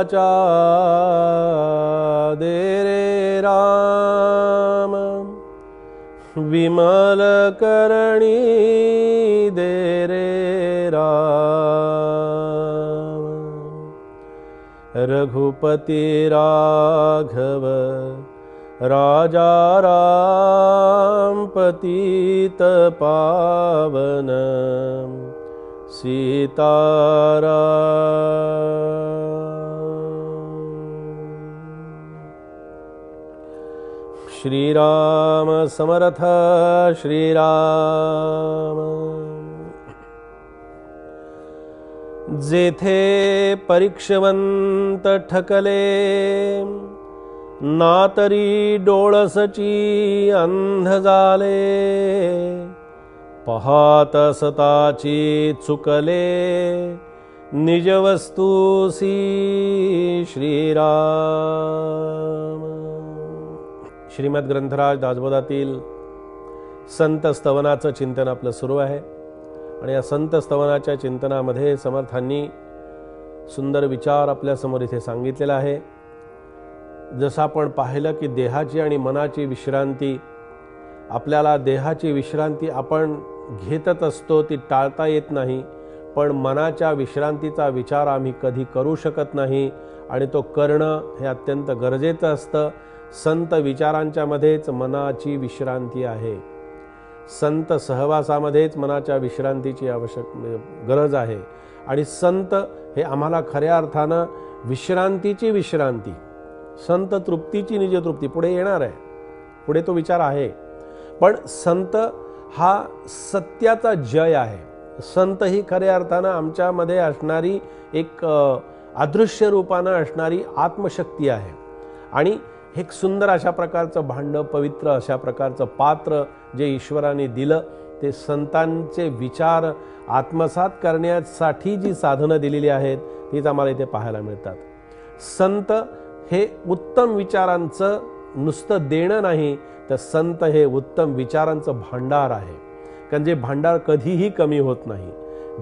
वाचा दे रे राम, विमल करणी दे रे राम। रघुपति राघव राजा राम, पतित पावन सीताराम। श्री राम समर्थ श्री राम। जेथे परीक्षवंत ठकले, ना तरी डोळसची अंध झाले, पाहत सताची चुकले, निज वस्तूसी श्रीराम। श्रीमद ग्रंथराज दासबोधातील संत स्तवनाचं चिंतन आपलं सुरू आहे आणि या संत स्तवनाच्या चिंतनामध्ये समर्थांनी सुंदर विचार आपल्या समोर इथे सांगितलेला आहे। जसं आपण पाहिलं की देहाची आणि मनाची विश्रांती, आपल्याला देहाची विश्रांती आपण घेतच असतो, ती टाळता येत नाही, पण मनाच्या विश्रांतीचा विचार आम्ही कधी करू शकत नाही आणि तो करणं हे अत्यंत गरजेचं असतं। संत विचारांच्या मध्येच मनाची विश्रांती आहे, संत सहवासामध्येच मनाच्या विश्रांतीची गरज आहे आणि संत हे आम्हाला खऱ्या अर्थानं विश्रांतीची विश्रांती, संत तृप्तीची निजतृप्ती पुढे येणार आहे, पुढे तो विचार आहे, पण संत हा सत्याचा जय आहे। संत ही खऱ्या अर्थानं आमच्यामध्ये असणारी एक अदृश्य रूपानं असणारी आत्मशक्ती आहे आणि एक सुंदर अशा प्रकारचं भांड, पवित्र अशा प्रकारचं पात्र जे ईश्वराने दिलं, ते संतांचे विचार आत्मसात करण्यासाठी जी साधनं दिलेली आहेत तीच आम्हाला इथे पाहायला मिळतात। संत हे उत्तम विचारांचं नुसतं देणं नाही, तर संत हे उत्तम विचारांचं भांडार आहे, कारण जे भांडार कधीही कमी होत नाही,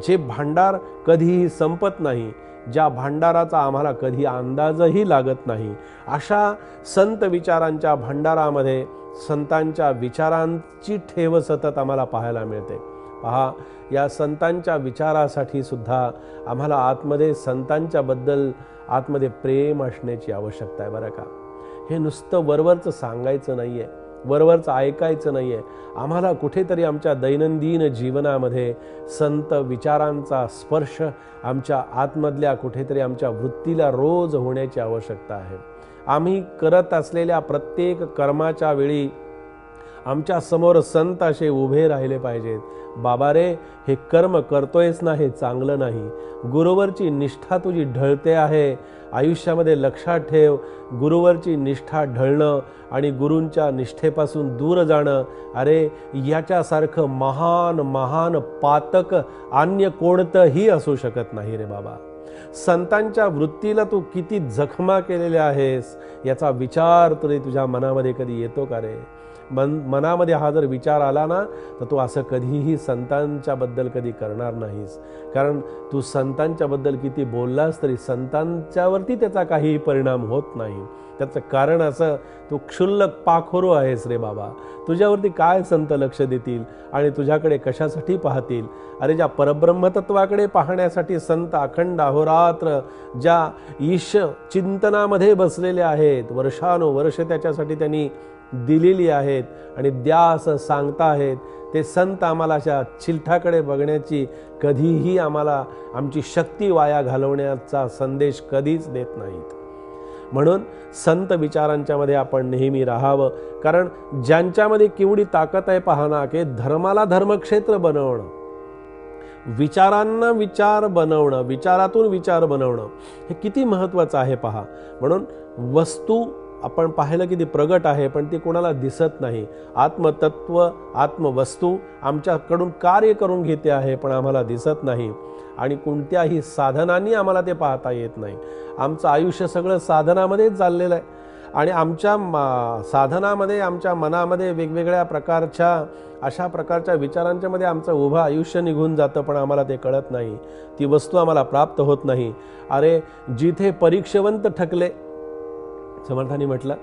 जे भांडार कधीही संपत नाही, ज्या भांडाराचा आम्हाला कधी अंदाजही लागत नाही, अशा संत विचारांच्या भांडारामध्ये संतांच्या विचारांची ठेव सतत आम्हाला पाहायला मिळते। पहा, या संतांच्या विचारासाठी सुद्धा आम्हाला आतमध्ये संतांच्या बद्दल आतमध्ये प्रेम असण्याची आवश्यकता आहे बरं का। हे नुसतं वरवरचं सांगायचं नाहीये, वरवरचं ऐकायचं नाहीये, आम्हाला कुठेतरी आमच्या दैनंदिन जीवनामध्ये संत विचारांचा स्पर्श आमच्या आतमधल्या कुठेतरी आमच्या वृत्तीला रोज होण्याची आवश्यकता आहे। आम्ही करत असलेल्या प्रत्येक कर्माच्या वेळी आमच्या समोर संत असे उभे राहिले पाहिजेत। बाबा रे, हे कर्म करतोयस ना, हे चांगलं नाही, गुरुवरची निष्ठा तुझी ढळते आहे, आयुष्यामध्ये लक्षात ठेव, गुरुवरची निष्ठा ढळणं आणि गुरूंच्या निष्ठेपासून दूर जाणं, अरे याच्यासारखं महान महान पातक अन्य कोणतंही असू शकत नाही रे बाबा। संतांच्या वृत्तीला तू किती जखमा केलेल्या आहेस याचा विचार तरी तुझ्या मनामध्ये कधी येतो का रे? मनामध्ये हा जर विचार आला ना, तर तू असं कधीही संतांच्या बद्दल कधी करणार नाहीस, कारण तू संतांच्या बद्दल किती बोललास तरी संतांच्यावरती त्याचा काहीही परिणाम होत नाही। त्याचं कारण असं, तू क्षुल्लक पाखोरू आहेस रे बाबा, तुझ्यावरती काय संत लक्ष देतील आणि तुझ्याकडे कशासाठी पाहतील? अरे ज्या परब्रह्मतत्वाकडे पाहण्यासाठी संत अखंड अहोरात्र ज्या ईश चिंतनामध्ये बसलेले आहेत, वर्षानुवर्ष त्याच्यासाठी त्यांनी दिलेली आहेत आणि द्या असं सांगता आहेत, ते संत आम्हाला अशा चिलठाकडे बघण्याची कधीही आम्हाला आमची शक्ती वाया घालवण्याचा संदेश कधीच देत नाहीत। म्हणून संत विचारांच्या मध्ये आपण नेहमी राहावं, कारण ज्यांच्यामध्ये केवढी ताकद आहे पहा ना, की धर्माला धर्मक्षेत्र बनवणं, विचारांना विचार बनवणं, विचारातून विचार बनवणं हे किती महत्त्वाचं आहे पहा। म्हणून वस्तू आपण पाहिलं की ती प्रगट आहे, पण ती कोणाला दिसत नाही। आत्मतत्व, आत्मवस्तू आमच्याकडून कार्य करून घेते आहे, पण आम्हाला दिसत नाही आणि कोणत्याही साधनांनी आम्हाला ते पाहता येत नाही। आमचं आयुष्य सगळं साधनामध्येच चाललेलं आहे। आणि आमच्या साधनामध्ये, आमच्या मनामध्ये वेगवेगळ्या प्रकारच्या अशा प्रकारच्या विचारांच्या मध्ये आमचं उभं आयुष्य निघून जातं, पण आम्हाला ते कळत नाही, ती वस्तू आम्हाला प्राप्त होत नाही. अरे जिथे परीक्षेवंत ठकले, समर्थांनी म्हटलं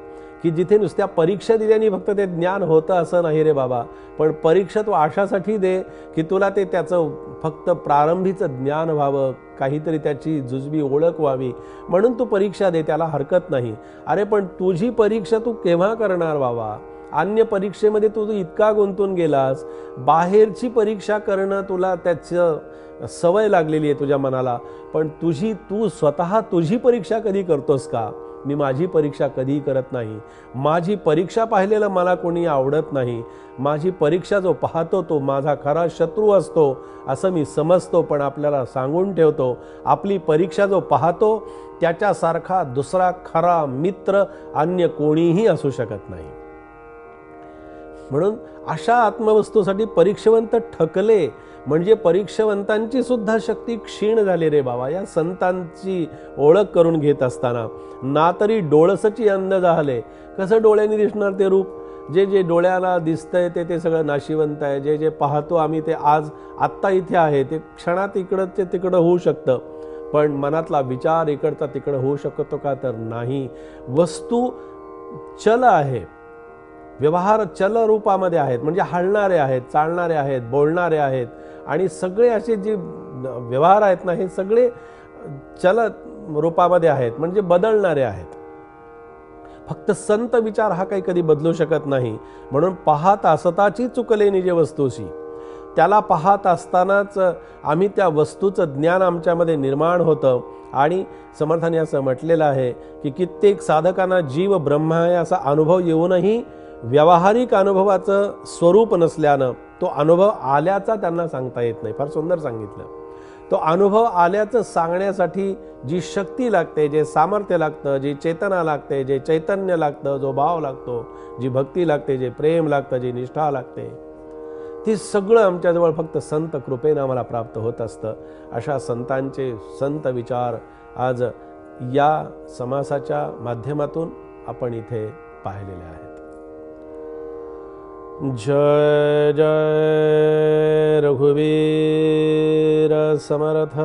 की जिथे नुसत्या परीक्षा दिल्याने फक्त ते ज्ञान होतं असं नाही रे बाबा, पण परीक्षा तू अशासाठी दे की तुला ते त्याचं फक्त प्रारंभीचं ज्ञान व्हावं, काहीतरी त्याची जुजबी ओळख व्हावी, म्हणून तू परीक्षा दे, त्याला हरकत नाही. अरे पण तुझी परीक्षा तू केव्हा करणार बाबा? अन्य परीक्षेमध्ये तू इतका गुंतून गेलास, बाहेरची परीक्षा करणं तुला त्याचं सवय लागलेली आहे तुझ्या मनाला, पण तू स्वतः तुझी परीक्षा कधी करतोस का? मी माझी परीक्षा कधी करत नाही. माझी परीक्षा पाहिलेलं मला कोणी आवडत नाही. माझी परीक्षा जो पाहतो तो माझा खरा शत्रू असतो असं मी समजतो, पण आपल्याला सांगून ठेवतो, आपली परीक्षा जो पाहतो त्याच्यासारखा दुसरा खरा मित्र अन्य कोणीही असू शकत नाही. म्हणून अशा आत्मवस्तूसाठी परीक्षेवंत ठकले म्हणजे परीक्षेवंतांची सुद्धा शक्ती क्षीण झाली रे बाबा. या संतांची ओळख करून घेत असताना ना तरी डोळसची अंध झाले. कसं डोळ्यांनी दिसणार ते रूप? जे जे डोळ्याला दिसतंय ते सगळं नाशिवंत आहे. जे जे पाहतो आम्ही ते आज आत्ता इथे आहे, ते क्षणात इकडं तिकडं होऊ शकतं, पण मनातला विचार इकडचा तिकडं होऊ शकतो का? तर नाही. वस्तू चल आहे, व्यवहार चल रूपामध्ये आहेत, म्हणजे हलणारे आहेत, चालणारे आहेत, बोलणारे आहेत, आणि सगळे असे जे व्यवहार आहेत ना, हे सगळे चल रूपामध्ये आहेत, म्हणजे बदलणारे आहेत. फक्त संत विचार हा काही कधी बदलू शकत नाही. म्हणून पाहत असताची चुकले निजे वस्तूशी, त्याला पाहत असतानाच आम्ही त्या वस्तूचं ज्ञान आमच्यामध्ये निर्माण होतं. आणि समर्थांनी असं म्हटलेलं आहे की कित्येक साधकांना जीव ब्रह्म आहे असा अनुभव येऊनही व्यावहारिक अनुभवाचं स्वरूप नसल्यानं तो अनुभव आल्याचा त्यांना सांगता येत नाही. फार सुंदर सांगितलं. तो अनुभव आल्याचं सांगण्यासाठी जी शक्ती लागते, जे सामर्थ्य लागतं, जी चेतना लागते, जे चैतन्य लागतं, जो भाव लागतो, जी भक्ती लागते, जे प्रेम लागतं, जी निष्ठा लागते, ती सगळं आमच्याजवळ फक्त संत कृपेनं आम्हाला प्राप्त होत असतं. अशा संतांचे संत विचार आज या समासाच्या माध्यमातून आपण इथे पाहिलेले आहेत. जय जय रघुवीर समर्थ.